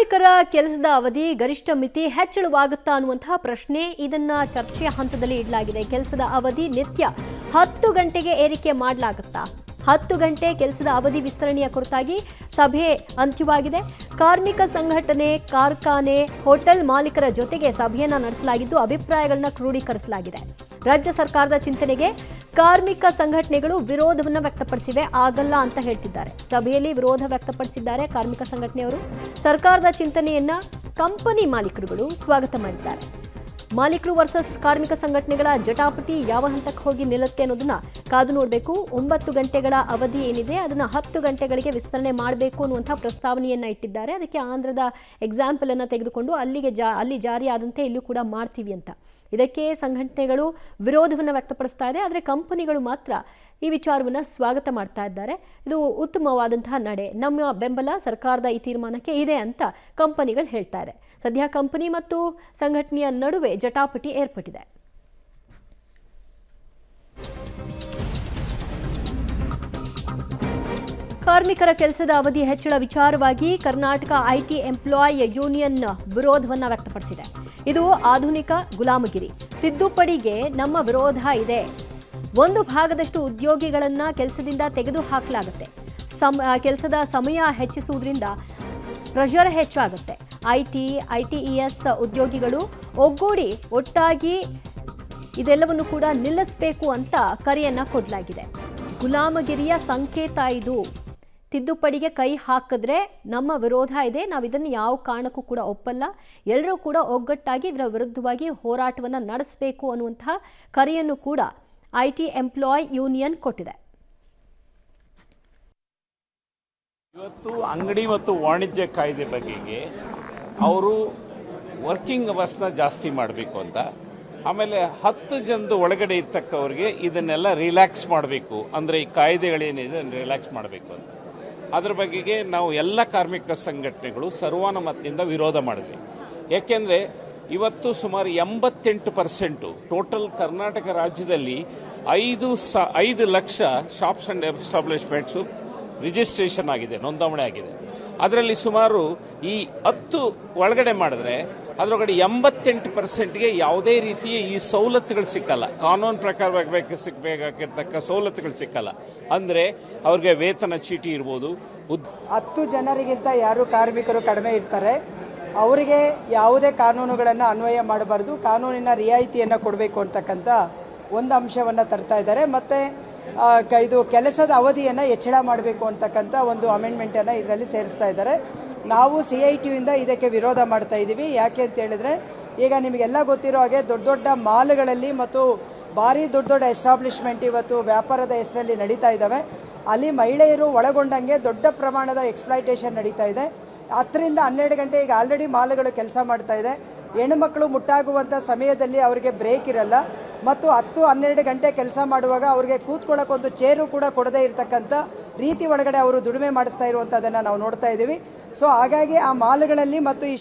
ಕಾರ್ಮಿಕರ ಕೆಲಸದ ಅವಧಿ ಗರಿಷ್ಠ ಮಿತಿ ಹೆಚ್ಚಳವಾಗುತ್ತಾ ಅನ್ನುವಂತಹ ಪ್ರಶ್ನೆ ಇದನ್ನ ಚರ್ಚೆಯ ಹಂತದಲ್ಲಿ ಇಡಲಾಗಿದೆ. ಕೆಲಸದ ಅವಧಿ ನಿತ್ಯ 10 ಗಂಟೆಗೆ ಏರಿಕೆ ಮಾಡಲಾಗುತ್ತಾ? 10 ಗಂಟೆ ಕೆಲಸದ ಅವಧಿ ವಿಸ್ತರಣೆಯ ಕುರಿತಾಗಿ ಸಭೆ ಅಂತ್ಯವಾಗಿದೆ. ಕಾರ್ಮಿಕ ಸಂಘಟನೆ, ಕಾರ್ಖಾನೆ, ಹೋಟೆಲ್ ಮಾಲೀಕರ ಜೊತೆಗೆ ಸಭೆಯನ್ನ ನಡೆಸಲಾಗಿದ್ದು ಅಭಿಪ್ರಾಯಗಳನ್ನ ಕ್ರೋಢೀಕರಿಸಲಾಗಿದೆ. ರಾಜ್ಯ ಸರ್ಕಾರದ ಚಿಂತನೆಗೆ ಕಾರ್ಮಿಕ ಸಂಘಟನೆಗಳು ವಿರೋಧವನ್ನು ವ್ಯಕ್ತಪಡಿಸಿವೆ. ಆಗಲ್ಲ ಅಂತ ಹೇಳ್ತಿದ್ದಾರೆ. ಸಭೆಯಲ್ಲಿ ವಿರೋಧ ವ್ಯಕ್ತಪಡಿಸಿದ್ದಾರೆ ಕಾರ್ಮಿಕ ಸಂಘಟನೆಯವರು. ಸರ್ಕಾರದ ಚಿಂತನೆಯನ್ನ ಕಂಪನಿ ಮಾಲೀಕರುಗಳು ಸ್ವಾಗತ ಮಾಡಿದ್ದಾರೆ. ಮಾಲೀಕರು ವರ್ಸಸ್ ಕಾರ್ಮಿಕ ಸಂಘಟನೆಗಳ ಜಟಾಪಟಿ ಯಾವ ಹಂತಕ್ಕೆ ಹೋಗಿ ನಿಲ್ಲುತ್ತೆ ಅನ್ನೋದನ್ನ ಕಾದು ನೋಡಬೇಕು. 9 ಗಂಟೆಗಳ ಅವಧಿ ಏನಿದೆ ಅದನ್ನ 10 ಗಂಟೆಗಳಿಗೆ ವಿಸ್ತರಣೆ ಮಾಡಬೇಕು ಅನ್ನುವಂಥ ಪ್ರಸ್ತಾವನೆಯನ್ನ ಇಟ್ಟಿದ್ದಾರೆ. ಅದಕ್ಕೆ ಆಂಧ್ರದ ಎಕ್ಸಾಂಪಲ್ ಅನ್ನ ತೆಗೆದುಕೊಂಡು ಅಲ್ಲಿ ಜಾರಿಯಾದಂತೆ ಇಲ್ಲೂ ಕೂಡ ಮಾಡ್ತೀವಿ ಅಂತ. ಇದಕ್ಕೆ ಸಂಘಟನೆಗಳು ವಿರೋಧವನ್ನು ವ್ಯಕ್ತಪಡಿಸ್ತಾ ಇದೆ. ಆದರೆ ಕಂಪನಿಗಳು ಮಾತ್ರ ಈ ವಿಚಾರವನ್ನು ಸ್ವಾಗತ ಮಾಡ್ತಾ ಇದ್ದಾರೆ. ಇದು ಉತ್ತಮವಾದಂತಹ ನಡೆ, ನಮ್ಮ ಬೆಂಬಲ ಸರ್ಕಾರದ ಈ ತೀರ್ಮಾನಕ್ಕೆ ಇದೆ ಅಂತ ಕಂಪನಿಗಳು ಹೇಳ್ತಾ ಇದೆ. ಸದ್ಯ ಕಂಪನಿ ಮತ್ತು ಸಂಘಟನೆಯ ನಡುವೆ ಜಟಾಪಟಿ ಏರ್ಪಟ್ಟಿದೆ. ಕಾರ್ಮಿಕರ ಕೆಲಸದ ಅವಧಿ ಹೆಚ್ಚಳ ವಿಚಾರವಾಗಿ ಕರ್ನಾಟಕ ಐಟಿ ಎಂಪ್ಲಾಯ್ ಯೂನಿಯನ್ ವಿರೋಧವನ್ನು ವ್ಯಕ್ತಪಡಿಸಿದೆ. ಇದು ಆಧುನಿಕ ಗುಲಾಮಗಿರಿ. ತಿದ್ದುಪಡಿಗೆ ನಮ್ಮ ವಿರೋಧ ಇದೆ. ಒಂದು ಭಾಗದಷ್ಟು ಉದ್ಯೋಗಿಗಳನ್ನ ಕೆಲಸದಿಂದ ತೆಗೆದು ಹಾಕಲಾಗುತ್ತೆ. ಕೆಲಸದ ಸಮಯ ಹೆಚ್ಚಿಸುವುದರಿಂದ ಪ್ರೆಷರ್ ಹೆಚ್ಚಾಗುತ್ತೆ. ಐಟಿಇಎಸ್ ಉದ್ಯೋಗಿಗಳು ಒಗ್ಗೂಡಿ ಒಟ್ಟಾಗಿ ಇದೆಲ್ಲವನ್ನು ಕೂಡ ನಿಲ್ಲಿಸಬೇಕು ಅಂತ ಕರೆಯನ್ನ ಕೊಡಲಾಗಿದೆ. ಗುಲಾಮಗಿರಿಯ ಸಂಕೇತ ಇದು. ತಿದ್ದುಪಡಿಗೆ ಕೈ ಹಾಕಿದ್ರೆ ನಮ್ಮ ವಿರೋಧ ಇದೆ, ನಾವು ಇದನ್ನು ಯಾವ ಕಾರಣಕ್ಕೂ ಕೂಡ ಒಪ್ಪಲ್ಲ, ಎಲ್ಲರೂ ಕೂಡ ಒಗ್ಗಟ್ಟಾಗಿ ಇದರ ವಿರುದ್ಧವಾಗಿ ಹೋರಾಟವನ್ನು ನಡೆಸಬೇಕು ಅನ್ನುವಂತಹ ಕರೆಯನ್ನು ಕೂಡ ಐಟಿ ಎಂಪ್ಲಾಯ್ ಯೂನಿಯನ್ ಕೊಟ್ಟಿದೆ. ಇವತ್ತು ಅಂಗಡಿ ಮತ್ತು ವಾಣಿಜ್ಯ ಕಾಯ್ದೆ ಬಗೆಗೆ ಅವರು ವರ್ಕಿಂಗ್ ಅವರ್ಸ್ನ ಜಾಸ್ತಿ ಮಾಡಬೇಕು ಅಂತ, ಆಮೇಲೆ 10 ಜನದ ಒಳಗಡೆ ಇರ್ತಕ್ಕವ್ರಿಗೆ ಇದನ್ನೆಲ್ಲ ರಿಲ್ಯಾಕ್ಸ್ ಮಾಡಬೇಕು, ಅಂದರೆ ಈ ಕಾಯ್ದೆಗಳೇನಿದೆ ಅದನ್ನು ರಿಲ್ಯಾಕ್ಸ್ ಮಾಡಬೇಕು ಅಂತ. ಅದ್ರ ಬಗೆಗೆ ನಾವು ಎಲ್ಲ ಕಾರ್ಮಿಕ ಸಂಘಟನೆಗಳು ಸರ್ವಾನುಮತದಿಂದ ವಿರೋಧ ಮಾಡಿದ್ವಿ. ಯಾಕೆಂದರೆ ಇವತ್ತು ಸುಮಾರು 88% ಟೋಟಲ್ ಕರ್ನಾಟಕ ರಾಜ್ಯದಲ್ಲಿ 5 ಲಕ್ಷ ಶಾಪ್ಸ್ ಆ್ಯಂಡ್ ಎಸ್ಟಾಬ್ಲಿಷ್ಮೆಂಟ್ಸು ರಿಜಿಸ್ಟ್ರೇಷನ್ ಆಗಿದೆ, ನೋಂದಣಿ ಆಗಿದೆ. ಅದರಲ್ಲಿ ಸುಮಾರು ಈ 10 ಒಳಗಡೆ ಮಾಡಿದ್ರೆ ಅದರೊಳಗಡೆ 88%ಗೆ ಯಾವುದೇ ರೀತಿಯ ಈ ಸವಲತ್ತುಗಳು ಸಿಕ್ಕಲ್ಲ. ಕಾನೂನು ಪ್ರಕಾರವಾಗಿ ಸಿಗಬೇಕಾಗಿರ್ತಕ್ಕ ಸವಲತ್ತುಗಳು ಸಿಕ್ಕಲ್ಲ. ಅಂದರೆ ಅವ್ರಿಗೆ ವೇತನ ಚೀಟಿ ಇರ್ಬೋದು. 10 ಜನರಿಗಿಂತ ಯಾರು ಕಾರ್ಮಿಕರು ಕಡಿಮೆ ಇರ್ತಾರೆ ಅವರಿಗೆ ಯಾವುದೇ ಕಾನೂನುಗಳನ್ನು ಅನ್ವಯ ಮಾಡಬಾರ್ದು, ಕಾನೂನಿನ ರಿಯಾಯಿತಿಯನ್ನು ಕೊಡಬೇಕು ಅಂತಕ್ಕಂಥ ಒಂದು ಅಂಶವನ್ನು ತರ್ತಾ ಇದ್ದಾರೆ. ಮತ್ತು ಇದು ಕೆಲಸದ ಅವಧಿಯನ್ನು ಹೆಚ್ಚಳ ಮಾಡಬೇಕು ಅಂತಕ್ಕಂಥ ಒಂದು ಅಮೆಂಡ್ಮೆಂಟನ್ನು ಇದರಲ್ಲಿ ಸೇರಿಸ್ತಾ ಇದ್ದಾರೆ. ನಾವು CITಯಿಂದ ಇದಕ್ಕೆ ವಿರೋಧ ಮಾಡ್ತಾ ಇದ್ದೀವಿ. ಯಾಕೆ ಅಂತ ಹೇಳಿದ್ರೆ, ಈಗ ನಿಮಗೆಲ್ಲ ಗೊತ್ತಿರೋ ಹಾಗೆ ದೊಡ್ಡ ದೊಡ್ಡ ಮಾಲ್ಗಳಲ್ಲಿ ಮತ್ತು ಭಾರಿ ದೊಡ್ಡ ದೊಡ್ಡ ಎಸ್ಟಾಬ್ಲಿಷ್ಮೆಂಟ್ ಇವತ್ತು ವ್ಯಾಪಾರದ ಹೆಸರಲ್ಲಿ ನಡೀತಾ ಇದ್ದಾವೆ. ಅಲ್ಲಿ ಮಹಿಳೆಯರು ಒಳಗೊಂಡಂಗೆ ದೊಡ್ಡ ಪ್ರಮಾಣದ ಎಕ್ಸ್ಪ್ಲಾಯ್ಟೇಷನ್ ನಡೀತಾ ಇದೆ. 10 ರಿಂದ 12 ಗಂಟೆ ಈಗ ಆಲ್ರೆಡಿ ಮಾಲ್ಗಳು ಕೆಲಸ ಮಾಡ್ತಾ ಇದೆ. ಹೆಣ್ಣುಮಕ್ಕಳು ಮುಟ್ಟಾಗುವಂಥ ಸಮಯದಲ್ಲಿ ಅವರಿಗೆ ಬ್ರೇಕ್ ಇರಲ್ಲ ಮತ್ತು 10-12 ಗಂಟೆ ಕೆಲಸ ಮಾಡುವಾಗ ಅವ್ರಿಗೆ ಕೂತ್ಕೊಳ್ಳೋಕ್ಕೊಂದು ಚೇರು ಕೂಡ ಕೊಡದೇ ಇರತಕ್ಕಂಥ ರೀತಿ ಒಳಗಡೆ ಅವರು ದುಡಿಮೆ ಮಾಡಿಸ್ತಾ ಇರುವಂಥದ್ದನ್ನು ನಾವು ನೋಡ್ತಾ ಇದ್ದೀವಿ. ಸೊ ಹಾಗಾಗಿ ಆ ಮಾಲ್ಗಳಲ್ಲಿ ಮತ್ತು ಈ